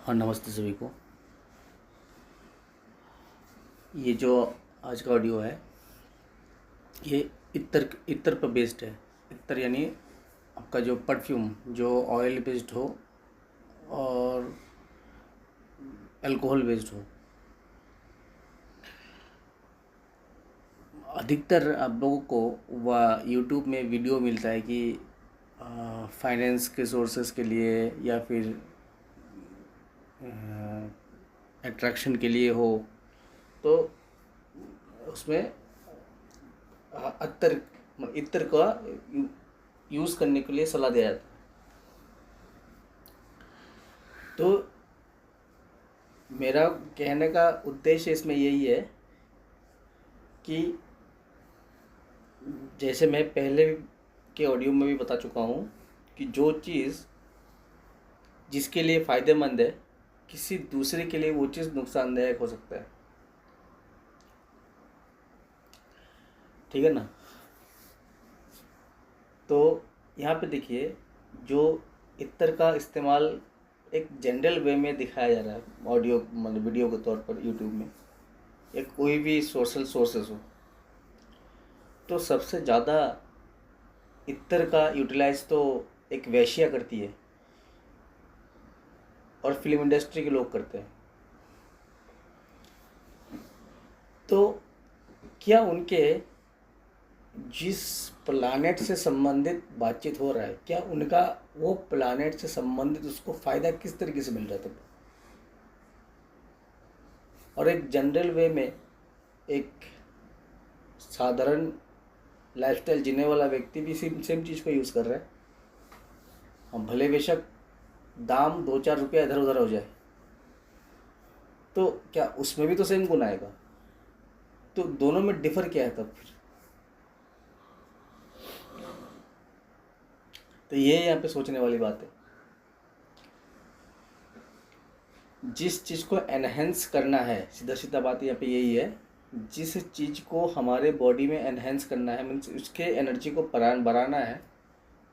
हाँ, नमस्ते सभी को। ये जो आज का ऑडियो है ये इत्र इत्र पर बेस्ड है। इत्र यानी आपका जो परफ्यूम जो ऑयल बेस्ड हो और अल्कोहल बेस्ड हो। अधिकतर आप लोगों को वह यूट्यूब में वीडियो मिलता है कि फाइनेंस के सोर्सेस के लिए या फिर अट्रैक्शन के लिए हो, तो उसमें अत्तर इत्र का यूज़ करने के लिए सलाह दिया जाता है। तो मेरा कहने का उद्देश्य इसमें यही है कि जैसे मैं पहले के ऑडियो में भी बता चुका हूँ कि जो चीज़ जिसके लिए फ़ायदेमंद है किसी दूसरे के लिए वो चीज़ नुकसानदायक हो सकता है। ठीक है ना। तो यहाँ पे देखिए, जो इत्र का इस्तेमाल एक जनरल वे में दिखाया जा रहा है ऑडियो मतलब वीडियो के तौर पर यूट्यूब में या कोई भी सोशल सोर्सेस हो, तो सबसे ज़्यादा इत्र का यूटिलाइज तो एक वेश्या करती है और फिल्म इंडस्ट्री के लोग करते हैं। तो क्या उनके जिस प्लानेट से संबंधित बातचीत हो रहा है, क्या उनका वो प्लानेट से संबंधित उसको फ़ायदा किस तरीके से मिल रहा है तब, और एक जनरल वे में एक साधारण लाइफस्टाइल जीने वाला व्यक्ति भी सेम चीज़ को यूज़ कर रहा है। हम भले बेशक दाम 2-4 रुपया इधर उधर हो जाए, तो क्या उसमें भी तो सेम गुण आएगा? तो दोनों में डिफ़र क्या है तब फिर? तो ये यहाँ पे सोचने वाली बात है। जिस चीज़ को एनहेंस करना है, सीधा सीधा बात यहाँ पे यही है, जिस चीज़ को हमारे बॉडी में एनहेंस करना है, मीन्स उसके एनर्जी को बढ़ाना है,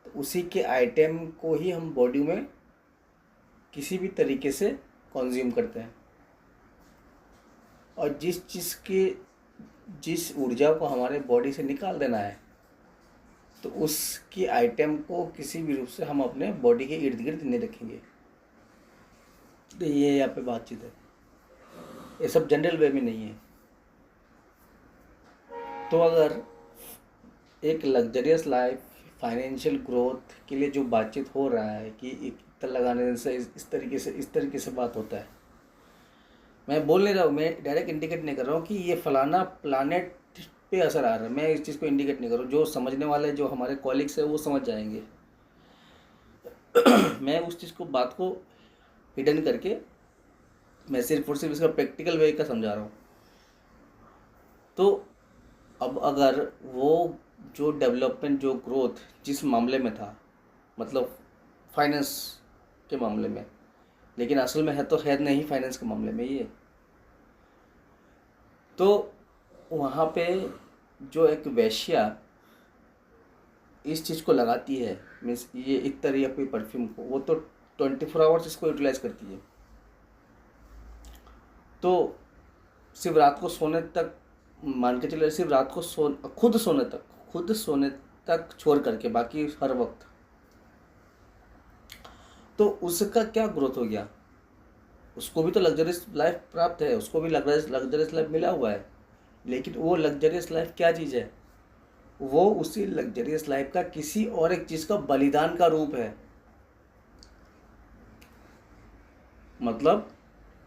तो उसी के आइटम को ही हम बॉडी में किसी भी तरीके से कंज्यूम करते हैं। और जिस ऊर्जा को हमारे बॉडी से निकाल देना है, तो उसकी आइटम को किसी भी रूप से हम अपने बॉडी के इर्द गिर्द नहीं रखेंगे। तो ये यहाँ पे बातचीत है, ये सब जनरल वे में नहीं है। तो अगर एक लग्जरियस लाइफ, फाइनेंशियल ग्रोथ के लिए जो बातचीत हो रहा है कि इत्र लगाने से इस तरीके से बात होता है, मैं बोल नहीं रहा हूँ, मैं डायरेक्ट इंडिकेट नहीं कर रहा हूँ कि ये फलाना प्लानेट पे असर आ रहा है, मैं इस चीज़ को इंडिकेट नहीं कर रहा हूँ। जो समझने वाले, जो हमारे कॉलिग्स हैं, वो समझ जाएंगे। मैं उस चीज़ को, बात को हिडन करके मैं सिर्फ और सिर्फ इसका प्रैक्टिकल वे का समझा रहा हूँ। तो अब अगर वो जो डेवलपमेंट, जो ग्रोथ जिस मामले में था, मतलब फाइनेंस के मामले में, लेकिन असल में है तो है नहीं फाइनेंस के मामले में ये, तो वहाँ पे जो एक वेश्या इस चीज़ को लगाती है, मीन्स ये इत्र या कोई परफ्यूम को, वो तो 24 आवर्स इसको यूटिलाइज करती है। तो सिर्फ रात को सोने तक मान के चले, सिर्फ रात को खुद सोने तक छोड़ करके बाकी हर वक्त, तो उसका क्या ग्रोथ हो गया? उसको भी तो लग्जरियस लाइफ प्राप्त है, उसको भी लग्जरियस लाइफ मिला हुआ है, लेकिन वो लग्जरियस लाइफ क्या चीज़ है? वो उसी लग्जरियस लाइफ का किसी और एक चीज़ का बलिदान का रूप है। मतलब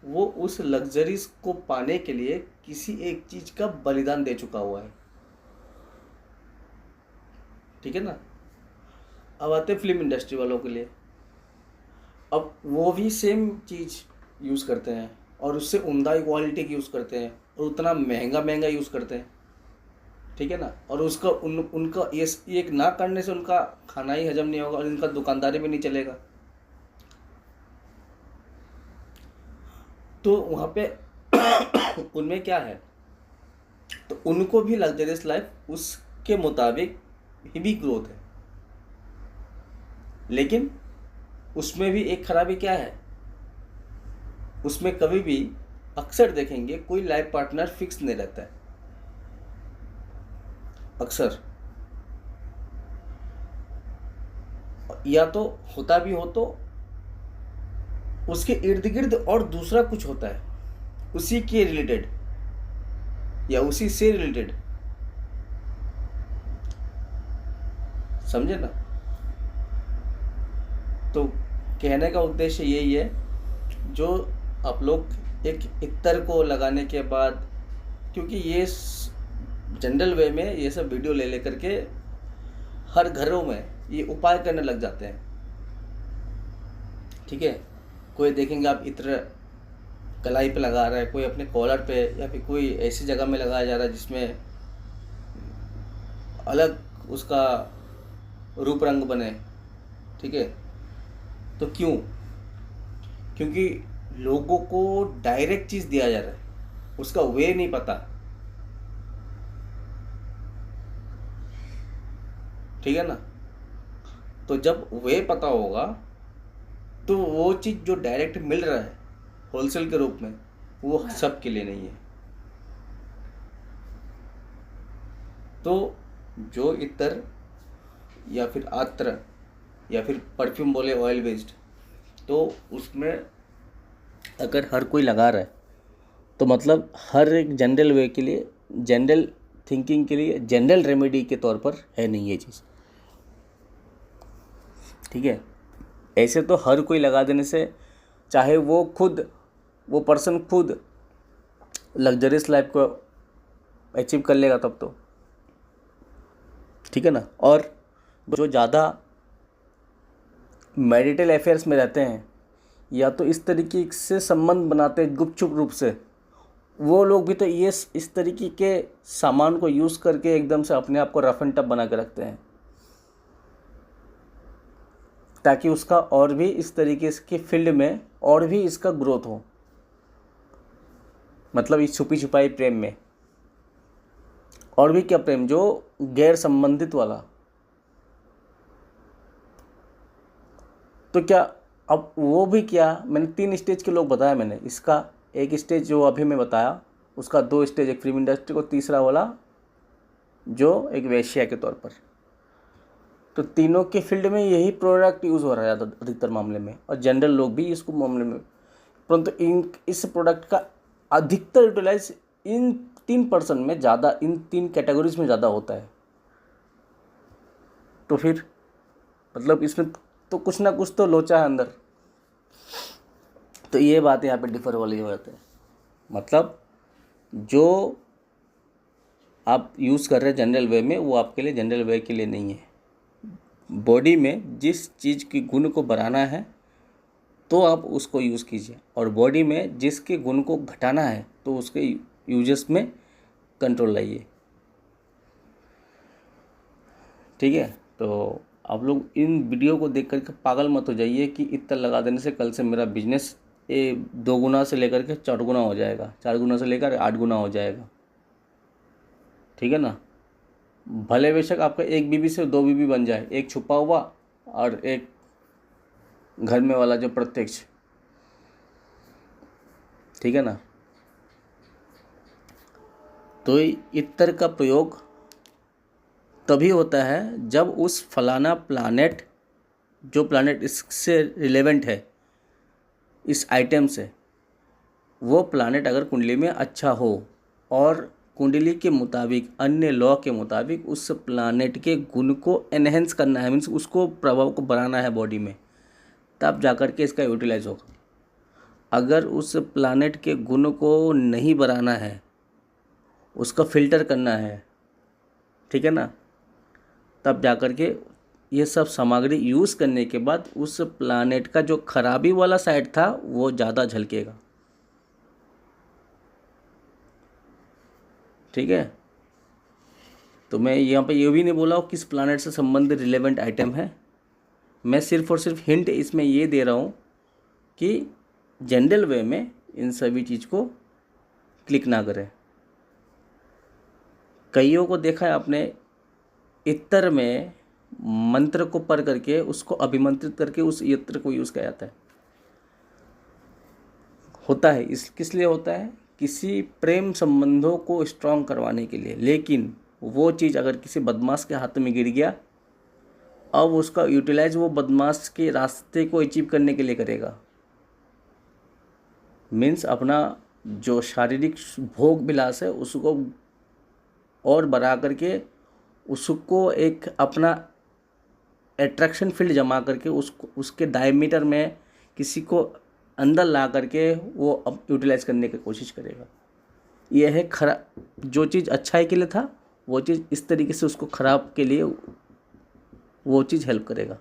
वो उस लग्जरीज को पाने के लिए किसी एक चीज़ का बलिदान दे चुका हुआ है। ठीक है ना। अब आते हैं फिल्म इंडस्ट्री वालों के लिए। अब वो भी सेम चीज़ यूज़ करते हैं और उससे उम्दा क्वालिटी की यूज़ करते हैं और उतना महंगा यूज़ करते हैं। ठीक है ना। और उसका उनका ये एक ना करने से उनका खाना ही हजम नहीं होगा और इनका दुकानदारी भी नहीं चलेगा। तो वहाँ पे उनमें क्या है, तो उनको भी लग्जरियस लाइफ उसके मुताबिक ही भी ग्रोथ है, लेकिन उसमें भी एक खराबी क्या है उसमें कभी भी अक्सर देखेंगे कोई लाइफ पार्टनर फिक्स नहीं रहता है, अक्सर। या तो होता भी हो तो उसके इर्द गिर्द और दूसरा कुछ होता है, उसी के रिलेटेड या उसी से रिलेटेड, समझे ना। तो कहने का उद्देश्य यही है, जो आप लोग एक इत्र को लगाने के बाद, क्योंकि ये जनरल वे में ये सब वीडियो ले लेकर के हर घरों में ये उपाय करने लग जाते हैं, ठीक है। कोई देखेंगे आप इत्र कलाई पे लगा रहा है, कोई अपने कॉलर पे, या फिर कोई ऐसी जगह में लगाया जा रहा है जिसमें अलग उसका रूप रंग बने, ठीक है। तो क्यों? क्योंकि लोगों को डायरेक्ट चीज़ दिया जा रहा है, उसका वे नहीं पता, ठीक है ना। तो जब वे पता होगा तो वो चीज़ जो डायरेक्ट मिल रहा है होलसेल के रूप में, वो सब के लिए नहीं है। तो जो इत्र या फिर अत्र या फिर परफ्यूम बोले ऑयल बेस्ड, तो उसमें अगर हर कोई लगा रहा है तो मतलब हर एक जनरल वे के लिए, जनरल थिंकिंग के लिए, जनरल रेमेडी के तौर पर है नहीं ये चीज़, ठीक है। ऐसे तो हर कोई लगा देने से, चाहे वो पर्सन खुद लग्जरियस लाइफ को अचीव कर लेगा तब तो, ठीक है ना। और जो ज़्यादा मैरिटल अफेयर्स में रहते हैं या तो इस तरीके से संबंध बनाते हैं गुपचुप रूप से, वो लोग भी तो ये इस तरीके के सामान को यूज़ करके एकदम से अपने आप को रफ एंड टफ बना के रखते हैं, ताकि उसका और भी इस तरीके के फील्ड में और भी इसका ग्रोथ हो, मतलब इस छुपी छुपाई प्रेम में। और भी क्या प्रेम, जो गैर संबंधित वाला। तो क्या अब वो भी क्या, मैंने 3 स्टेज के लोग बताया मैंने, इसका एक स्टेज जो अभी मैं बताया, उसका 2 स्टेज, एक फिल्म इंडस्ट्री को, तीसरा वाला जो एक वेश्या के तौर पर। तो तीनों के फील्ड में यही प्रोडक्ट यूज़ हो रहा है ज़्यादा अधिकतर मामले में, और जनरल लोग भी इसको मामले में, परंतु इस प्रोडक्ट का अधिकतर यूटिलाइज इन 3% में ज़्यादा, इन 3 कैटेगरीज में ज़्यादा होता है। तो फिर मतलब इसमें तो कुछ ना कुछ तो लोचा है अंदर। तो ये बात यहाँ पे डिफर वाली हो जाती है, मतलब जो आप यूज़ कर रहे हैं जनरल वे में, वो आपके लिए जनरल वे के लिए नहीं है। बॉडी में जिस चीज़ की गुण को बढ़ाना है तो आप उसको यूज़ कीजिए, और बॉडी में जिसके गुण को घटाना है तो उसके यूजेस में कंट्रोल लाइए, ठीक है। तो आप लोग इन वीडियो को देख करके पागल मत हो जाइए कि इतना लगा देने से कल से मेरा बिजनेस 2 गुना से लेकर के 4 गुना हो जाएगा, 4 गुना से लेकर 8 गुना हो जाएगा, ठीक है ना। भले बेशक आपका 1 बीबी से 2 बीबी बन जाए, एक छुपा हुआ और एक घर में वाला जो प्रत्यक्ष, ठीक है ना। तो इत्र का प्रयोग तभी होता है जब उस फलाना प्लानेट, जो प्लानेट इससे रिलेवेंट है इस आइटम से, वो प्लानेट अगर कुंडली में अच्छा हो और कुंडली के मुताबिक, अन्य लॉ के मुताबिक उस प्लानेट के गुण को एनहेंस करना है, मीन्स उसको प्रभाव को बढ़ाना है बॉडी में, तब जाकर के इसका यूटिलाइज होगा। अगर उस प्लानेट के गुण को नहीं बढ़ाना है, उसका फिल्टर करना है, ठीक है ना, तब जाकर के ये सब सामग्री यूज़ करने के बाद उस प्लानेट का जो खराबी वाला साइड था वो ज़्यादा झलकेगा, ठीक है। तो मैं यहाँ पे ये भी नहीं बोला हूँ किस प्लानेट से संबंधित रिलेवेंट आइटम है, मैं सिर्फ और सिर्फ हिंट इसमें ये दे रहा हूँ कि जनरल वे में इन सभी चीज़ को क्लिक ना करें। कईयों को देखा है आपने, इत्र में मंत्र को पढ़ करके उसको अभिमंत्रित करके उस यंत्र को यूज़ किया जाता है। होता है, इस किस लिए होता है, किसी प्रेम संबंधों को स्ट्रांग करवाने के लिए। लेकिन वो चीज़ अगर किसी बदमाश के हाथ में गिर गया, अब उसका यूटिलाइज वो बदमाश के रास्ते को अचीव करने के लिए करेगा। मीन्स अपना जो शारीरिक भोग विलास है उसको और बढ़ा करके, उसको एक अपना एट्रैक्शन फील्ड जमा करके उसके डायमीटर में किसी को अंदर ला करके वो अब यूटिलाइज करने की कोशिश करेगा। यह है जो चीज़ अच्छाई के लिए था, वो चीज़ इस तरीके से उसको खराब के लिए वो चीज़ हेल्प करेगा।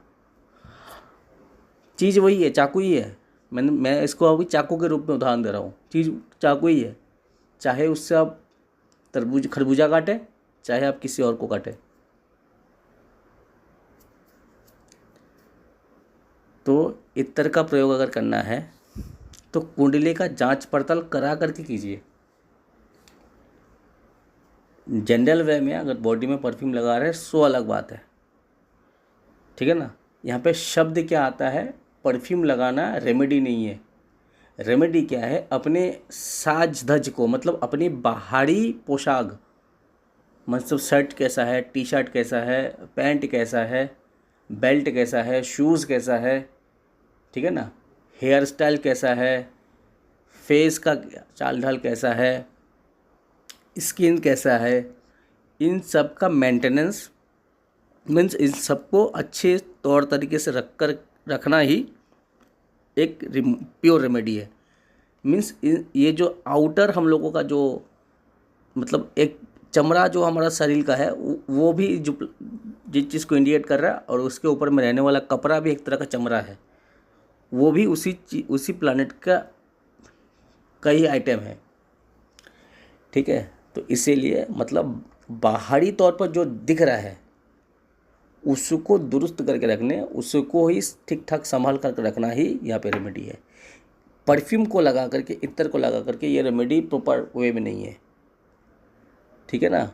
चीज़ वही है, चाकू ही है। मैं इसको अभी चाकू के रूप में उदाहरण दे रहा हूँ। चीज़ चाकू ही है, चाहे उससे आप खरबूजा काटे, चाहे आप किसी और को काटे। तो इत्र का प्रयोग अगर करना है तो कुंडली का जांच पड़ताल करा करके कीजिए। जनरल वे में अगर बॉडी में परफ्यूम लगा रहे हैं सो अलग बात है, ठीक है ना। यहाँ पे शब्द क्या आता है, परफ्यूम लगाना रेमेडी नहीं है। रेमेडी क्या है, अपने साज धज को, मतलब अपनी बाहरी पोशाक, मतलब शर्ट कैसा है, टी शर्ट कैसा है, पैंट कैसा है, बेल्ट कैसा है, शूज़ कैसा है, ठीक है ना, हेयर स्टाइल कैसा है, फेस का चाल ढाल कैसा है, स्किन कैसा है, इन सब का मेंटेनेंस मीन्स इन सबको अच्छे तौर तरीके से रखना ही एक प्योर रेमेडी है। मीन्स ये जो आउटर हम लोगों का जो मतलब एक चमड़ा जो हमारा शरीर का है वो भी जो जिस चीज़ को इंडिकेट कर रहा है, और उसके ऊपर में रहने वाला कपड़ा भी एक तरह का चमड़ा है, वो भी उसी प्लानट का कई आइटम है, ठीक है। तो इसीलिए मतलब बाहरी तौर पर जो दिख रहा है उसको दुरुस्त करके रखने, उसको ही ठीक ठाक संभाल करके रखना ही यहाँ पे रेमेडी है। परफ्यूम को लगा करके, इत्र को लगा करके ये रेमेडी प्रॉपर वे में नहीं है, ठीक है ना।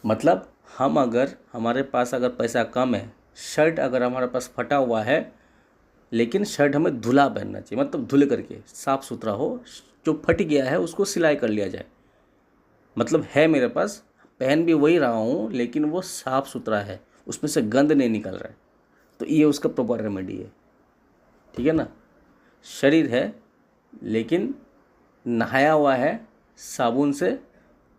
मतलब हमारे पास अगर पैसा कम है, शर्ट अगर हमारे पास फटा हुआ है, लेकिन शर्ट हमें धुला पहनना चाहिए, मतलब धुल करके साफ़ सुथरा हो, जो फट गया है उसको सिलाई कर लिया जाए। मतलब है मेरे पास, पहन भी वही रहा हूँ, लेकिन वो साफ़ सुथरा है, उसमें से गंद नहीं निकल रहा है, तो ये उसका प्रॉपर रेमेडी है, ठीक है ना। शरीर है लेकिन नहाया हुआ है साबुन से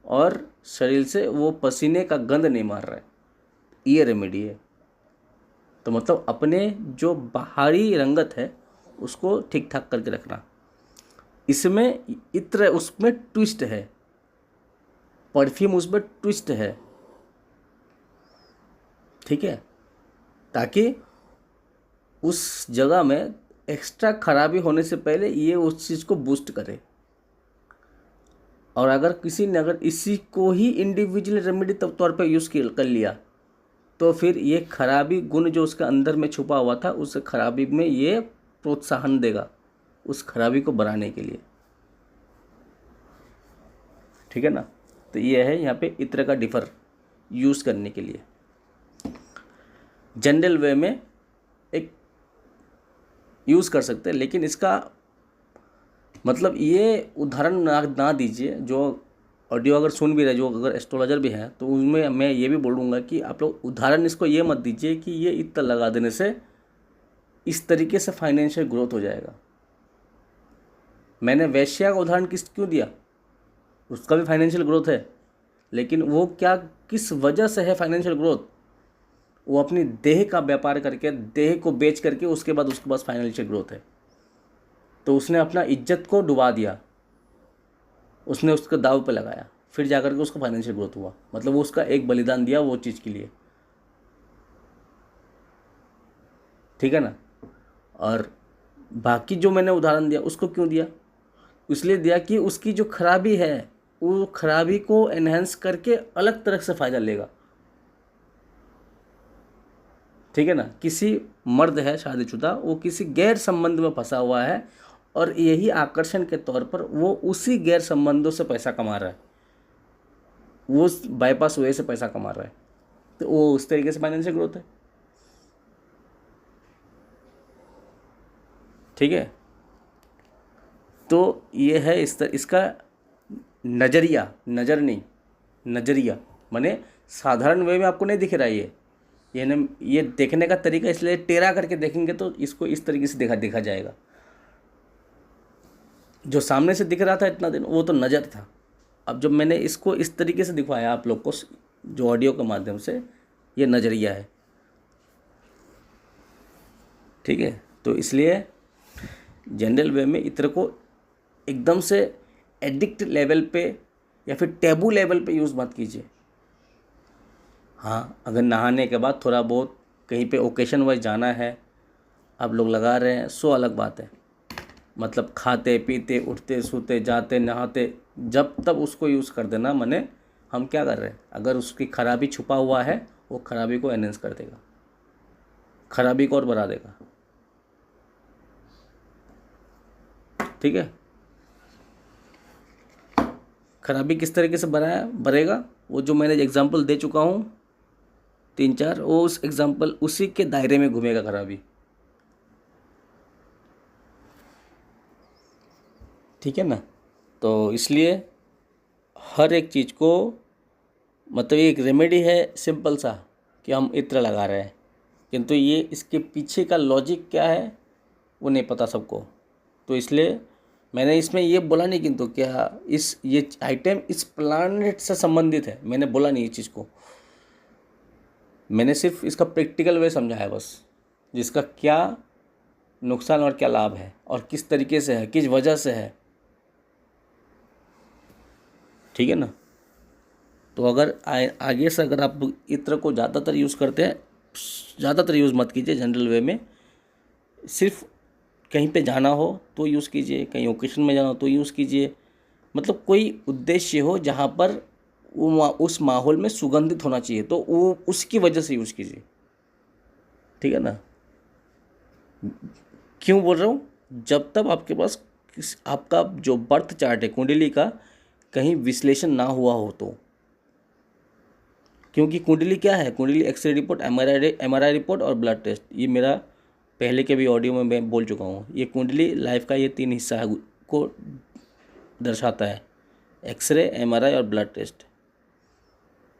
और शरीर से वो पसीने का गंध नहीं मार रहा है, ये रेमेडी है। तो मतलब अपने जो बाहरी रंगत है उसको ठीक ठाक करके रखना। इसमें इत्र उसमें ट्विस्ट है, परफ्यूम उसमें ट्विस्ट है, ठीक है, ताकि उस जगह में एक्स्ट्रा खराबी होने से पहले ये उस चीज़ को बूस्ट करे। और अगर किसी ने अगर इसी को ही इंडिविजुअल रेमेडी तौर पर यूज़ कर लिया, तो फिर ये खराबी गुण जो उसके अंदर में छुपा हुआ था, उस खराबी में ये प्रोत्साहन देगा उस खराबी को बढ़ाने के लिए, ठीक है ना। तो ये है यहाँ पे इत्र का डिफर यूज़ करने के लिए। जनरल वे में एक यूज़ कर सकते हैं, लेकिन इसका मतलब ये उदाहरण ना दीजिए। जो ऑडियो अगर सुन भी रहे, जो अगर एस्ट्रोलॉजर भी हैं, तो उनमें मैं ये भी बोलूँगा कि आप लोग उदाहरण इसको ये मत दीजिए कि ये इत्र लगा देने से इस तरीके से फाइनेंशियल ग्रोथ हो जाएगा। मैंने वैश्या का उदाहरण क्यों दिया, उसका भी फाइनेंशियल ग्रोथ है, लेकिन वो किस वजह से है फाइनेंशियल ग्रोथ, वो अपनी देह का व्यापार करके, देह को बेच करके उसके बाद उसके पास फाइनेंशियल ग्रोथ है। तो उसने अपना इज्जत को डुबा दिया, उसने उसको दाव पे लगाया, फिर जाकर के उसको फाइनेंशियल ग्रोथ हुआ। मतलब वो उसका एक बलिदान दिया वो चीज़ के लिए, ठीक है ना। और बाकी जो मैंने उदाहरण दिया उसको क्यों दिया, इसलिए दिया कि उसकी जो खराबी है वो खराबी को एनहेंस करके अलग तरह से फ़ायदा लेगा, ठीक है ना। किसी मर्द है शादीशुदा, वो किसी गैर संबंध में फंसा हुआ है और यही आकर्षण के तौर पर वो उसी गैर संबंधों से पैसा कमा रहा है, वो बाईपास वे से पैसा कमा रहा है, तो वो उस तरीके से फाइनेंशियल ग्रोथ है, ठीक है। तो ये है इसका नज़रिया, नज़र नहीं, नज़रिया माने साधारण वे में आपको नहीं दिख रहा है ये देखने का तरीका, इसलिए टेढ़ा करके देखेंगे तो इसको इस तरीके से देखा जाएगा। जो सामने से दिख रहा था इतना दिन वो तो नज़र था। अब जब मैंने इसको इस तरीके से दिखवाया आप लोग को जो ऑडियो के माध्यम से, ये नज़रिया है, ठीक है। तो इसलिए जनरल वे में इत्र को एकदम से एडिक्ट लेवल पे या फिर टैबू लेवल पे यूज़ मत कीजिए। हाँ, अगर नहाने के बाद थोड़ा बहुत कहीं पे ओकेशन वाइज जाना है, आप लोग लगा रहे हैं, सो अलग बात है। मतलब खाते पीते उठते सोते जाते नहाते जब तब उसको यूज़ कर देना, माने हम क्या कर रहे हैं, अगर उसकी खराबी छुपा हुआ है वो खराबी को एनहेंस कर देगा, खराबी को और बढ़ा देगा, ठीक है। खराबी किस तरीके से बढ़ेगा, वो जो मैंने एग्जांपल दे चुका हूँ 3-4, वो उस एग्जांपल उसी के दायरे में घूमेगा खराबी, ठीक है ना। तो इसलिए हर एक चीज़ को मतलब एक रेमेडी है सिंपल सा कि हम इत्र लगा रहे हैं, किंतु ये इसके पीछे का लॉजिक क्या है वो नहीं पता सबको। तो इसलिए मैंने इसमें ये बोला नहीं, किंतु क्या ये आइटम इस प्लानेट से संबंधित है, मैंने बोला नहीं इस चीज़ को, मैंने सिर्फ इसका प्रैक्टिकल वे समझाया बस, जिसका क्या नुकसान और क्या लाभ है और किस तरीके से है, किस वजह से है, ठीक है ना। तो अगर आगे से अगर आप इत्र को ज़्यादातर यूज़ करते हैं, ज़्यादातर यूज़ मत कीजिए जनरल वे में, सिर्फ कहीं पे जाना हो तो यूज़ कीजिए, कहीं ओकेशन में जाना हो तो यूज़ कीजिए, मतलब कोई उद्देश्य हो जहाँ पर वो उस माहौल में सुगंधित होना चाहिए तो वो उसकी वजह से यूज़ कीजिए, ठीक है ना। क्यों बोल रहा हूँ, जब तक आपके पास आपका जो बर्थ चार्ट है कुंडली का कहीं विश्लेषण ना हुआ हो तो, क्योंकि कुंडली क्या है, कुंडली एक्सरे रिपोर्ट, एमआरआई रिपोर्ट और ब्लड टेस्ट, ये मेरा पहले के भी ऑडियो में मैं बोल चुका हूँ। ये कुंडली लाइफ का ये 3 हिस्सा है को दर्शाता है, एक्सरे, एमआरआई और ब्लड टेस्ट,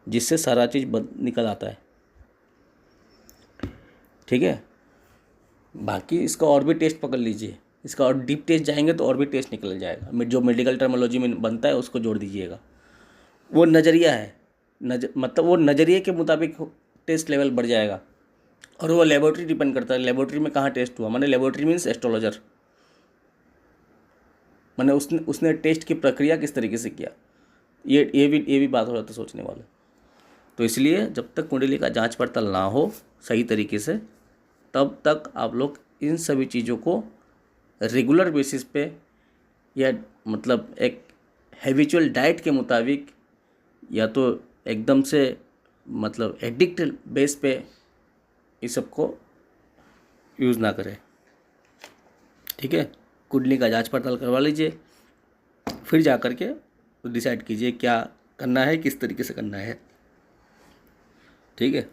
जिससे सारा चीज़ निकल आता है, ठीक है। बाकी इसका और भी टेस्ट पकड़ लीजिए, इसका और डीप टेस्ट जाएंगे तो और भी टेस्ट निकल जाएगा, जो मेडिकल टर्मोलॉजी में बनता है उसको जोड़ दीजिएगा। वो नज़रिया है, मतलब वो नज़रिए के मुताबिक टेस्ट लेवल बढ़ जाएगा और वो लेबोरेटरी डिपेंड करता है, लेबोरेटरी में कहाँ टेस्ट हुआ, माने लेबोरेटरी मीन्स एस्ट्रोलॉजर, माने उसने टेस्ट की प्रक्रिया किस तरीके से किया, ये भी बात हो जाता है सोचने वाले। तो इसलिए जब तक कुंडली का जांच पड़ताल ना हो सही तरीके से, तब तक आप लोग इन सभी चीज़ों को रेगुलर बेसिस पे या मतलब एक हैबिचुअल डाइट के मुताबिक या तो एकदम से मतलब एडिक्ट बेस पे इस सब को यूज़ ना करें, ठीक है। कुंडली का जांच पड़ताल करवा लीजिए, फिर जा कर के डिसाइड कीजिए क्या करना है, किस तरीके से करना है, ठीक है।